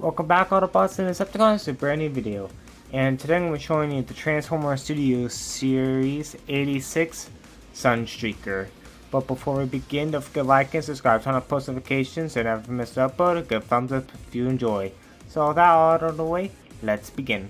Welcome back, Autobots and Decepticons, to a brand new video. And today I'm going to be showing you the Transformer Studio Series 86 Sunstreaker. But before we begin, don't forget to like and subscribe, turn on post notifications, and never miss an upload. Give a thumbs up if you enjoy. So with that all out of the way, let's begin.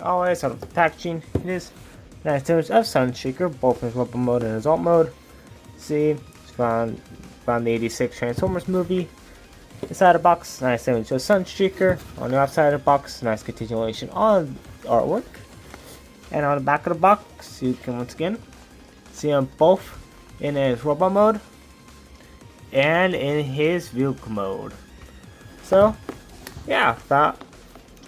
Always start with the packaging. It is a nice image of Sunstreaker, both in his weapon mode and his alt mode. See, it's from the 86 Transformers movie. Inside the box, nice image of Sunstreaker. On the outside of the box, nice continuation on the artwork. And on the back of the box, you can once again see them both in his robot mode and in his vehicle mode. So, yeah, that's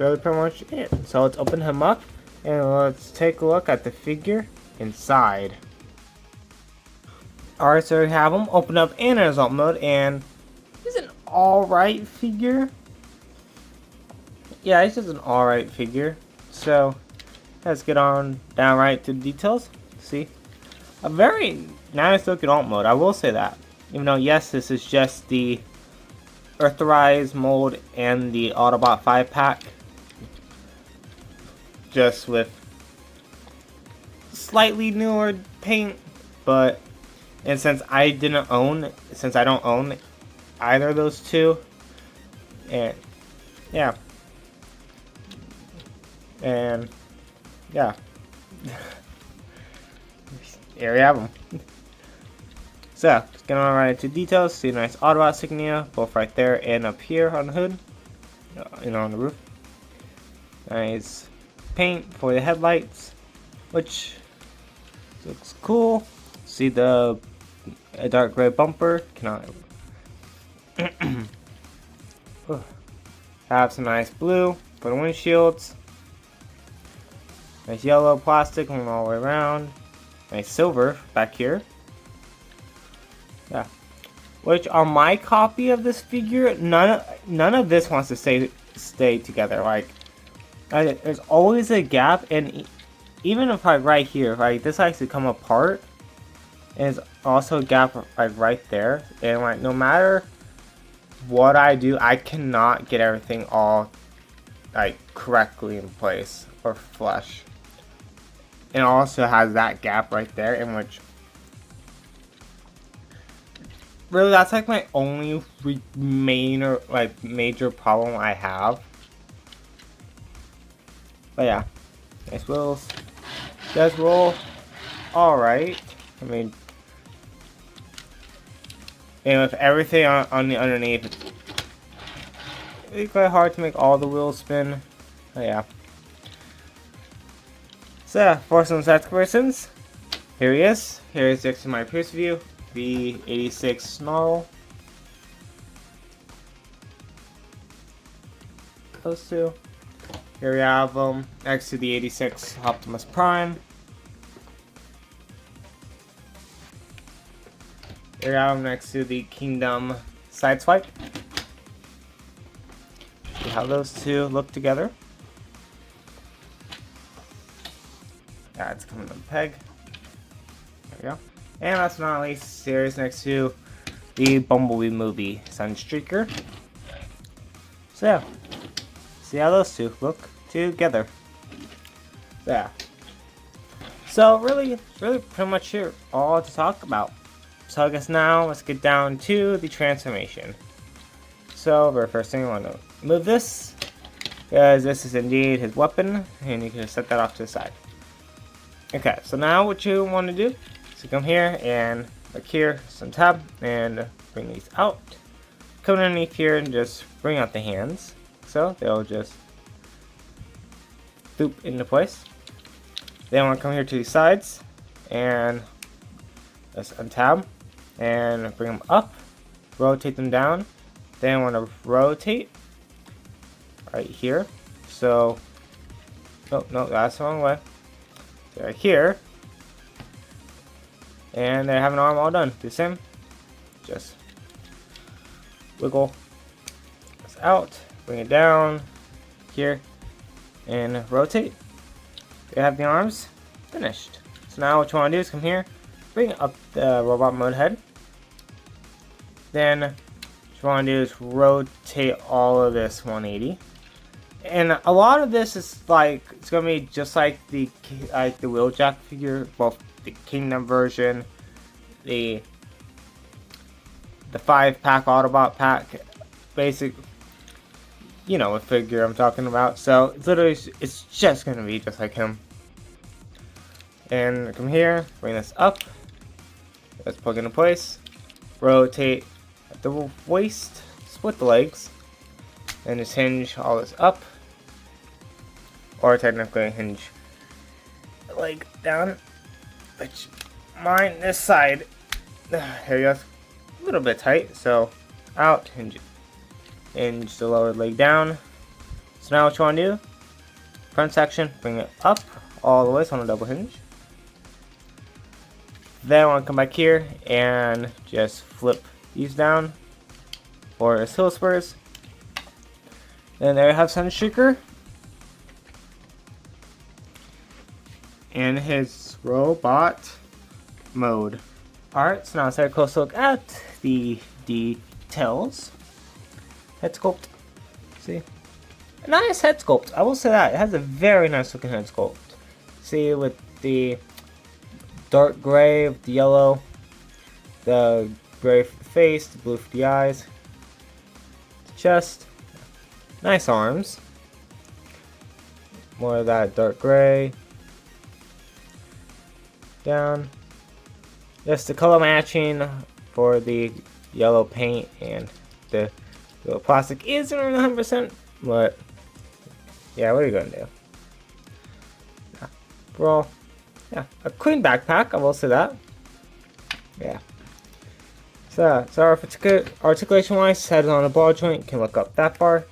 really pretty much it. So let's open him up and let's take a look at the figure inside. Alright, so we have him open up in his alt mode, and he's an alright figure. Yeah, he's just an alright figure. So let's get on down right to the details. See, a very nice looking alt mode, I will say that. Even though yes, this is just the Earthrise mold and the Autobot 5 pack, just with slightly newer paint. But and since I don't own either of those two, and yeah, here we have them. So let's get on right into details. See a nice Autobot insignia both right there and up here on the hood, on the roof. Nice paint for the headlights, which looks cool. See the dark gray bumper. Have some nice blue for the windshields. Nice yellow plastic going all the way around. Nice silver back here. Yeah. Which on my copy of this figure, none of this wants to stay together. Like, there's always a gap, and even if right here, this likes to come apart, and there's also a gap right there, and no matter what I do, I cannot get everything all correctly in place or flush. And it also has that gap right there, in which really that's my only major problem I have. But yeah, nice wheels. Does roll alright. I mean, and with everything on the underneath, it's quite hard to make all the wheels spin. But yeah. So for some stats comparisons, here he is. Here is next to my previous view, the 86 Snarl. Those two. Here we have them next to the 86 Optimus Prime. Here we have them next to the Kingdom Sideswipe. See how those two look together. Yeah, it's coming to the peg. There we go. And last but not least, series next to the Bumblebee movie, Sunstreaker. So yeah, see how those two look together. So yeah. So really pretty much here all to talk about. So I guess now let's get down to the transformation. So very first thing, I want to move this, because this is indeed his weapon, and you can just set that off to the side. Okay, so now what you want to do is come here and look here, some tab, and bring these out. Come underneath here and just bring out the hands, so they'll just loop into place. Then I want to come here to the sides and just untab and bring them up, rotate them down. Then I want to rotate right here. So, oh no, that's the wrong way. So right here, and they have an arm all done. Do the same. Just wiggle this out, bring it down here, and rotate. They have the arms finished. So now what you want to do is come here, bring up the robot mode head. Then what you want to do is rotate all of this 180. And a lot of this is like, it's gonna be just like the Wheeljack figure, both the Kingdom version, the 5-pack Autobot pack, basic, you know what figure I'm talking about. So it's literally, it's just gonna be just like him. And come here, bring this up. Let's plug into place. Rotate at the waist, split the legs, and just hinge all this up. Or technically hinge the leg down. Which mine this side, here you go, a little bit tight. So out, hinge the lower leg down. So now what you want to do? Front section, bring it up all the way, so on a double hinge. Then I want to come back here and just flip these down for his heel spurs. And there you have Sunstreaker in his robot mode. Alright, so now let's take a close look at the details. Head sculpt. See? A nice head sculpt. I will say that. It has a very nice looking head sculpt. See, with the dark gray with the yellow, the gray for the face, the blue for the eyes, the chest, nice arms, more of that dark gray, down, just the color matching for the yellow paint, and the plastic isn't 100%, but yeah, what are you gonna do? Overall, yeah, a clean backpack, I will say that. Yeah. So articulation wise, head on a ball joint, can look up that far,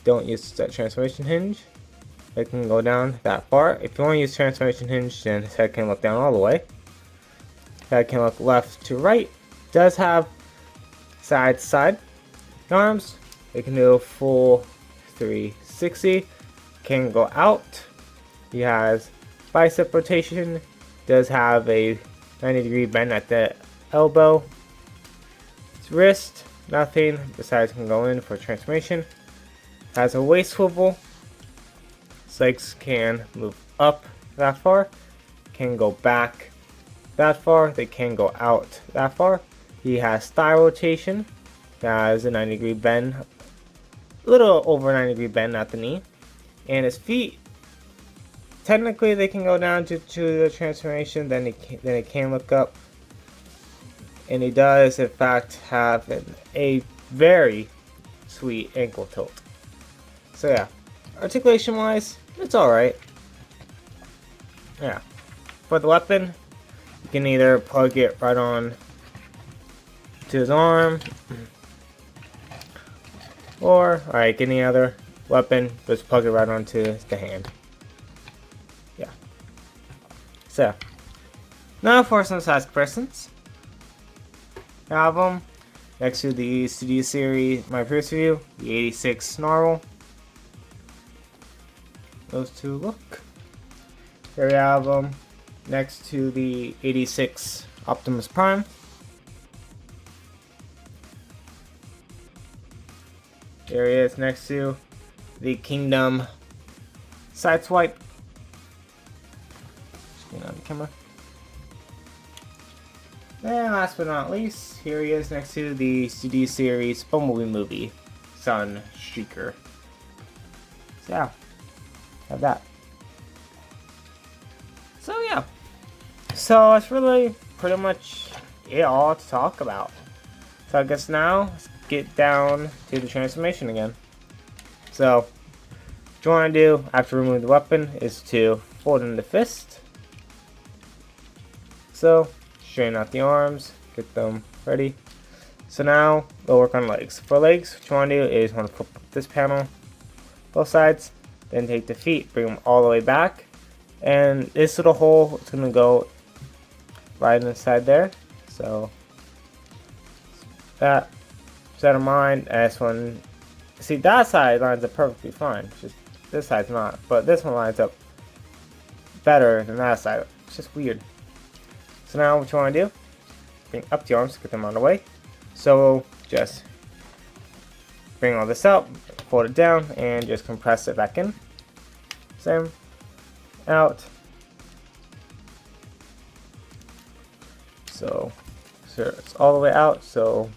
don't use that transformation hinge. It can go down that far. If you want to use transformation hinge, then his head can look down all the way. Head can look left to right. Does have side to side arms. It can do a full 360. Can go out. He has bicep rotation, does have a 90-degree bend at the elbow. His wrist, nothing besides can go in for transformation. Has a waist swivel. His legs can move up that far, can go back that far, they can go out that far. He has thigh rotation, he has a 90-degree bend, a little over 90-degree bend at the knee, and his feet, technically they can go down to the transformation, then it can look up, and he does in fact have a very sweet ankle tilt. So yeah, articulation wise, it's alright. Yeah, for the weapon, you can either plug it right on to his arm, or like any other weapon, just plug it right onto the hand. Yeah. So, now for some size comparisons. I have them next to the Studio Series, my previous review, the 86 Snarl. Those two look. Here we have them next to the 86 Optimus Prime. Here he is next to the Kingdom Sideswipe. Just get on the camera. And last but not least, here he is next to the Studio Series Bumblebee movie, Sunstreaker. So yeah, have that. So yeah, so that's really pretty much it all to talk about. So I guess now let's get down to the transformation again. So what you want to do after removing the weapon is to fold in the fist. So straighten out the arms, get them ready. So now we'll work on legs. For legs, what you want to do is want to flip up this panel, both sides, then take the feet, bring them all the way back, and this little hole is going to go right inside there. So that set of mind, this one, see that side lines up perfectly fine, just this side's not, but this one lines up better than that side. It's just weird. So now what you want to do, bring up the arms, get them out of the way. So just bring all this out, fold it down, and just compress it back in. Same, out. So it's all the way out, so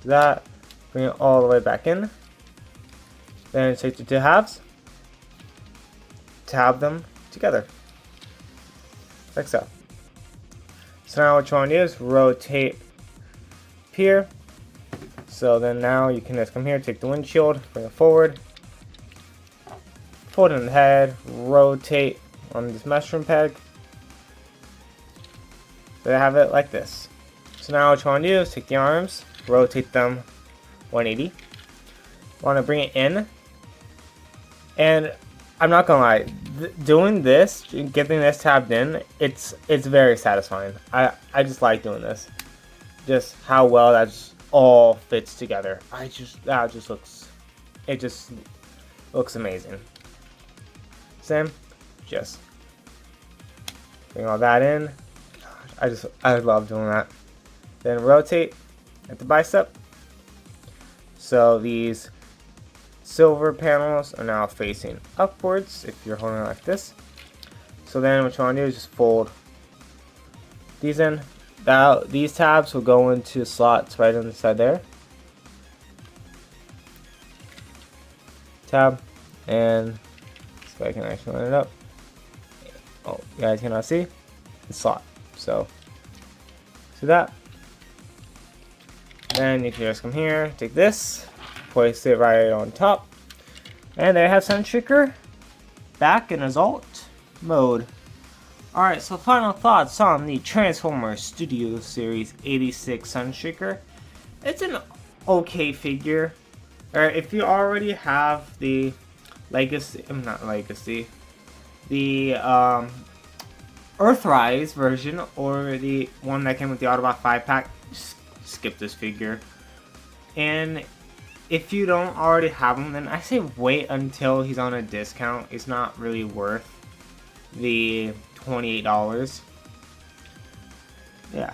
that, bring it all the way back in. Then take the two halves, tab them together, like so. So now what you want to do is rotate here. So then now you can just come here, take the windshield, bring it forward, fold it in the head, rotate on this mushroom peg. So I have it like this. So now what you want to do is take the arms, rotate them 180. Want to bring it in. And I'm not gonna lie, doing this, getting this tabbed in, it's very satisfying. I just like doing this. Just how well that all fits together. It just looks amazing. Same, just bring all that in. I love doing that. Then rotate at the bicep. So these silver panels are now facing upwards if you're holding it like this. So then what you want to do is just fold these in. Now these tabs will go into slots right on the side there. Tab, and so I can actually line it up. Oh, you guys cannot see the slot. So that. Then you can just come here, take this, place it right on top, and there I have Sunstreaker back in his alt mode. Alright, so final thoughts on the Transformers Studio Series 86 Sunstreaker. It's an okay figure. If you already have the the Earthrise version, or the one that came with the Autobot 5-pack, skip this figure. And if you don't already have him, then I say wait until he's on a discount. It's not really worth the $28. Yeah.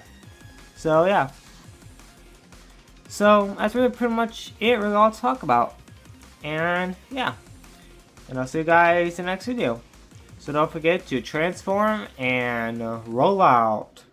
So yeah. So that's really pretty much it. Really all to talk about. And yeah. And I'll see you guys in the next video. So don't forget to transform and roll out.